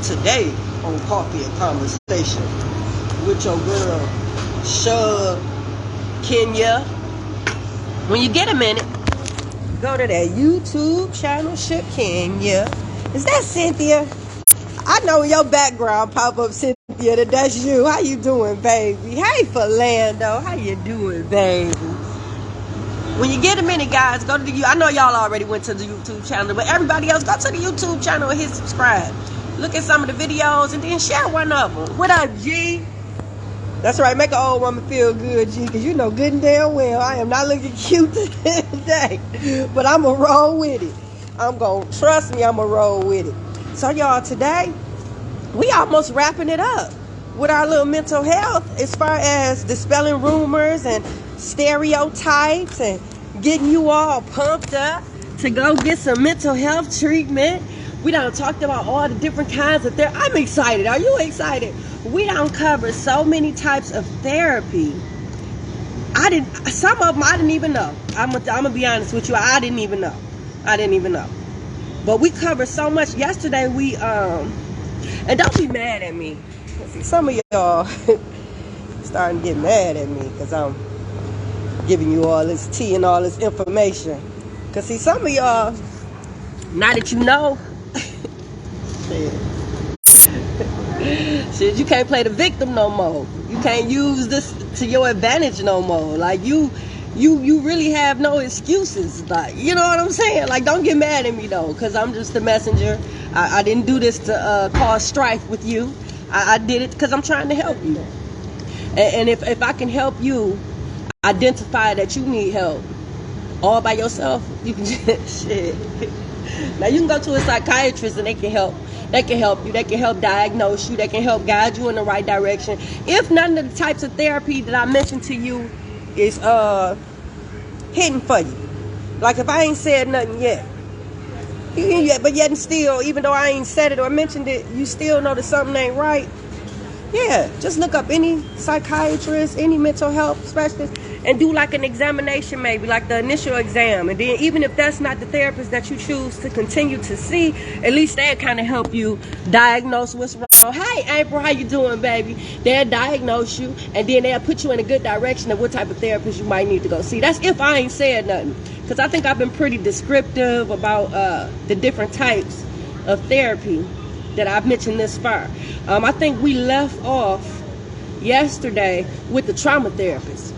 today on Coffee and Conversation with your girl, Shakenya. When you get a minute, go to that YouTube channel, Shakenya. Is that Cynthia? I know your background pop up, Cynthia, that's you. How you doing, baby? Hey, Philando. How you doing, baby? When you get a minute, guys, go to the I know y'all already went to the YouTube channel, but everybody else, go to the YouTube channel and hit subscribe. Look at some of the videos and then share one of them. What up, G? That's right, make an old woman feel good, G, because you know good and damn well I am not looking cute today. But I'm going to roll with it. Trust me, I'm going to roll with it. So, y'all, today, we almost wrapping it up with our little mental health as far as dispelling rumors and stereotypes and getting you all pumped up to go get some mental health treatment. We done talked about all the different kinds of therapy. I'm excited. Are you excited? We done covered so many types of therapy. Some of them I didn't even know. I'm gonna be honest with you. I didn't even know. But we covered so much yesterday. And don't be mad at me. See, some of y'all starting to get mad at me because I'm giving you all this tea and all this information. Because see, some of y'all, now that you know, shit, you can't play the victim no more. You can't use this to your advantage no more. Like you really have no excuses. Like, you know what I'm saying? Like, don't get mad at me though, because I'm just the messenger. I didn't do this to cause strife with you. I did it because I'm trying to help you. And if I can help you identify that you need help all by yourself, you can just shit. Now you can go to a psychiatrist and they can help. They can help you. They can help diagnose you. They can help guide you in the right direction. If none of the types of therapy that I mentioned to you is hidden for you, like if I ain't said nothing yet, but yet and still, even though I ain't said it or mentioned it, you still know that something ain't right. Yeah, just look up any psychiatrist, any mental health specialist, and do like an examination, maybe like the initial exam. And then even if that's not the therapist that you choose to continue to see, at least they'll kind of help you diagnose what's wrong. Hey, April, how you doing, baby? They'll diagnose you, and then they'll put you in a good direction of what type of therapist you might need to go see. That's if I ain't said nothing. Because I think I've been pretty descriptive about the different types of therapy that I've mentioned this far. I think we left off yesterday with the trauma therapist.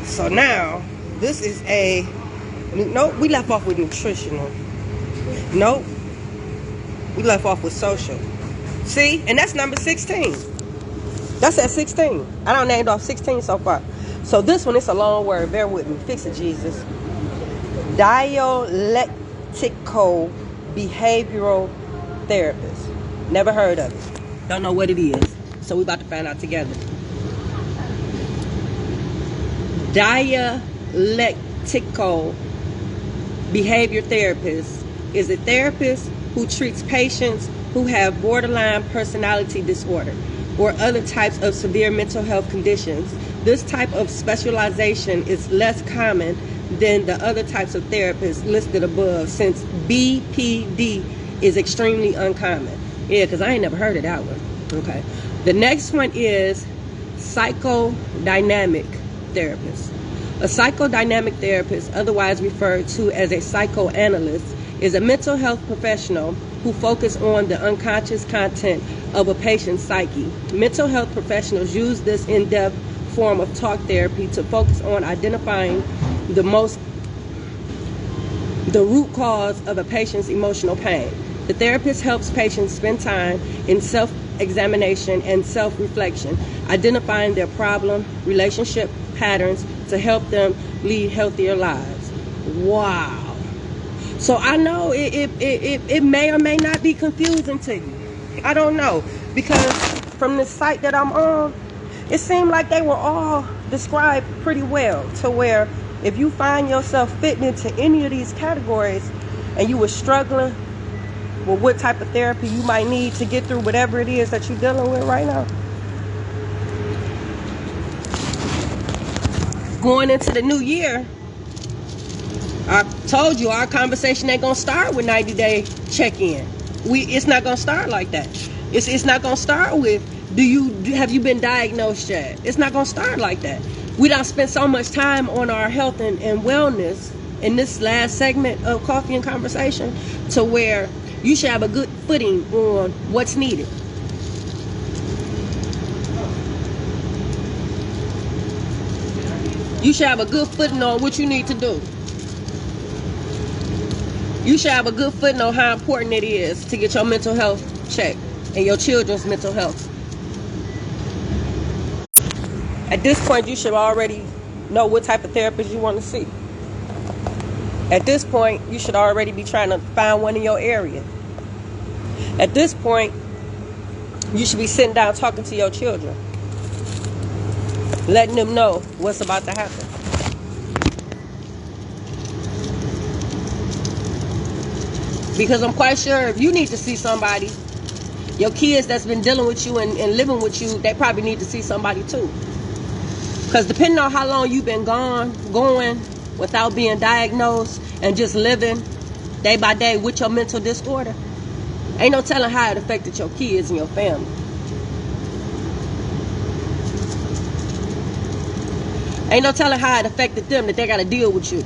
So now, this is nope, we left off with nutritional. Nope, we left off with social. See, and that's number 16. That's at 16. I done named off 16 so far. So this one, it's a long word. Bear with me. Fix it, Jesus. Dialectical behavioral therapist. Never heard of it. Don't know what it is. So we about to find out together. Dialectical behavior therapist is a therapist who treats patients who have borderline personality disorder or other types of severe mental health conditions. This type of specialization is less common than the other types of therapists listed above, since BPD is extremely uncommon. Yeah, because I ain't never heard of that one. Okay. The next one is psychodynamic therapist. A psychodynamic therapist, otherwise referred to as a psychoanalyst, is a mental health professional who focus on the unconscious content of a patient's psyche. Mental health professionals use this in-depth form of talk therapy to focus on identifying the root cause of a patient's emotional pain. The therapist helps patients spend time in self-examination and self-reflection, identifying their problem, relationship patterns to help them lead healthier lives. Wow. So I know it may or may not be confusing to you. I don't know, because from the site that I'm on, it seemed like they were all described pretty well, to where if you find yourself fitting into any of these categories and you were struggling with what type of therapy you might need to get through whatever it is that you're dealing with right now. Going into the new year, I told you our conversation ain't gonna start with 90-day check-in. It's not gonna start like that. It's not gonna start with have you been diagnosed yet? It's not gonna start like that. We don't spend so much time on our health and wellness in this last segment of Coffee and Conversation to where you should have a good footing on what's needed. You should have a good footing on what you need to do. You should have a good footing on how important it is to get your mental health checked and your children's mental health. At this point, you should already know what type of therapist you want to see. At this point, you should already be trying to find one in your area. At this point, you should be sitting down talking to your children, letting them know what's about to happen. Because I'm quite sure if you need to see somebody, your kids that's been dealing with you and living with you, they probably need to see somebody too. Because depending on how long you've been going without being diagnosed and just living day by day with your mental disorder, ain't no telling how it affected your kids and your family. Ain't no telling how it affected them that they got to deal with you.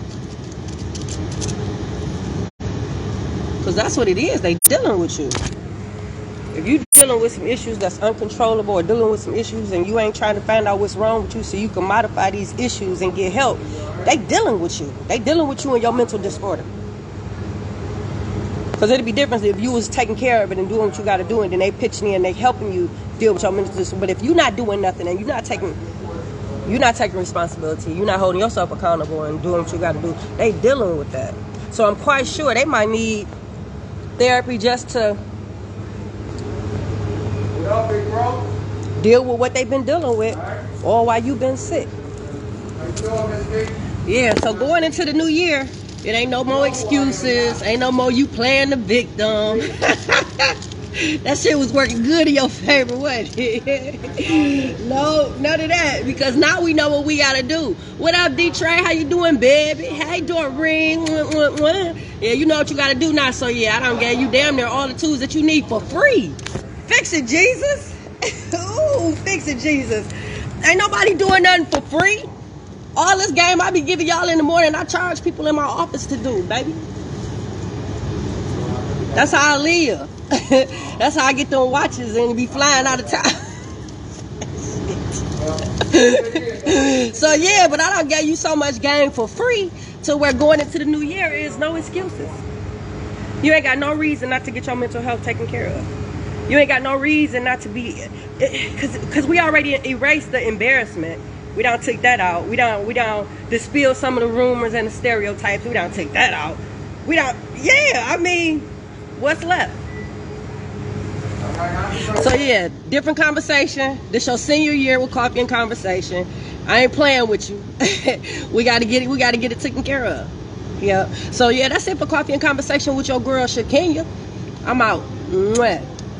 Because that's what it is. They dealing with you. If you dealing with some issues that's uncontrollable or dealing with some issues and you ain't trying to find out what's wrong with you so you can modify these issues and get help, they dealing with you. They dealing with you and your mental disorder. Because it'd be different if you was taking care of it and doing what you got to do, and then they pitching in and they helping you deal with your mental disorder. But if you're not doing nothing and you're not taking responsibility, you're not holding yourself accountable and doing what you got to do, they dealing with that. So I'm quite sure they might need therapy just to deal with what they've been dealing with or while you've been sick. Yeah, so going into the new year, it ain't no more excuses. Ain't no more you playing the victim. That shit was working good in your favor, wasn't it? No, none of that. Because now we know what we gotta do. What up, D-Trey? How you doing, baby? How you doing, Ring? Yeah, you know what you gotta do now. So yeah, I done gave you damn near all the tools that you need for free. Fix it, Jesus. Ooh, fix it, Jesus. Ain't nobody doing nothing for free. All this game I be giving y'all in the morning, I charge people in my office to do, baby. That's how I live. That's how I get them watches and be flying out of town. So yeah, but I done gave you so much game for free to where going into the new year is no excuses. You ain't got no reason not to get your mental health taken care of. You ain't got no reason not to be, because we already erased the embarrassment. We don't take that out. We don't dispel some of the rumors and the stereotypes. We don't take that out. I mean, what's left? So yeah, different conversation. This your senior year with Coffee and Conversation. I ain't playing with you. We gotta get it taken care of. Yeah. So yeah, that's it for Coffee and Conversation with your girl Shakenya. I'm out. Mwah.